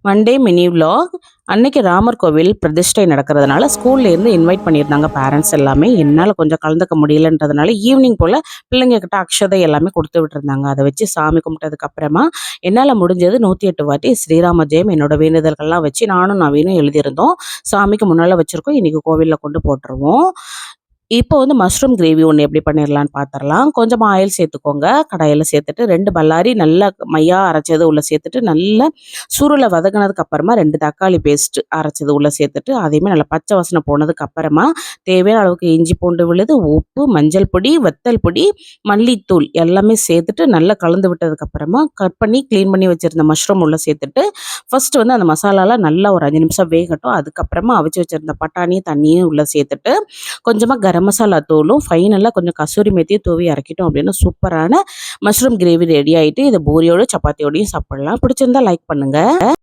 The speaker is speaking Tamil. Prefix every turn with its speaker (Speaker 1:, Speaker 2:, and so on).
Speaker 1: Monday mini vlog. அன்னைக்கு ராமர் கோவில் பிரதிஷ்டை நடக்கிறதுனால ஸ்கூல்லேருந்து இன்வைட் பண்ணியிருந்தாங்க பேரண்ட்ஸ் எல்லாமே. என்னால் கொஞ்சம் கலந்துக்க முடியலன்றதுனால ஈவினிங் போல் பிள்ளைங்க கிட்ட அக்ஷதை எல்லாமே கொடுத்து விட்டுருந்தாங்க. அதை வச்சு சாமி கும்பிட்டதுக்கு அப்புறமா என்னால் முடிஞ்சது 108 வாட்டி ஸ்ரீராம ஜெயம் என்னோட வேண்டுதல்கள்லாம் வச்சு நானும் நவீனும் எழுதியிருந்தோம். சாமிக்கு முன்னால் வச்சுருக்கோம். இன்றைக்கி கோவிலில் கொண்டு போட்டுருவோம். இப்போ வந்து மஷ்ரூம் கிரேவி ஒன்று எப்படி பண்ணிடலான்னு பார்த்துடலாம். கொஞ்சமாக ஆயில் சேர்த்துக்கோங்க. கடாயில் சேர்த்துட்டு 2 பல்லாரி நல்லா மையாக அரைச்சது உள்ளே சேர்த்துட்டு நல்லா சுருளை வதங்கினதுக்கு அப்புறமா 2 தக்காளி பேஸ்ட்டு அரைச்சது உள்ளே சேர்த்துட்டு அதையுமே நல்லா பச்சை வாசனை போனதுக்கு அப்புறமா தேவையான அளவுக்கு இஞ்சி பூண்டு விழுது, உப்பு, மஞ்சள் பொடி, வத்தல் பொடி, மல்லித்தூள் எல்லாமே சேர்த்துட்டு நல்லா கலந்து விட்டதுக்கப்புறமா கட் பண்ணி க்ளீன் பண்ணி வச்சுருந்த மஷ்ரூம் உள்ளே சேர்த்துட்டு ஃபஸ்ட்டு வந்து அந்த மசாலாலாம் நல்லா ஒரு 5 நிமிஷம் வேகட்டும். அதுக்கப்புறமா அவிச்சு வச்சுருந்த பட்டாணியும் தண்ணியும் உள்ளே சேர்த்துட்டு கொஞ்சமாக கரம் மசாலா தூளும் ஃபைனலாக கொஞ்சம் கசூரி மேத்தியும் தூவி இறக்கிட்டோம் அப்படின்னா சூப்பரான மஷ்ரூம் கிரேவி ரெடி ஆகிட்டு இதை பூரியோட சப்பாத்தியோடையும் சாப்பிடலாம். பிடிச்சிருந்தா லைக் பண்ணுங்கள்.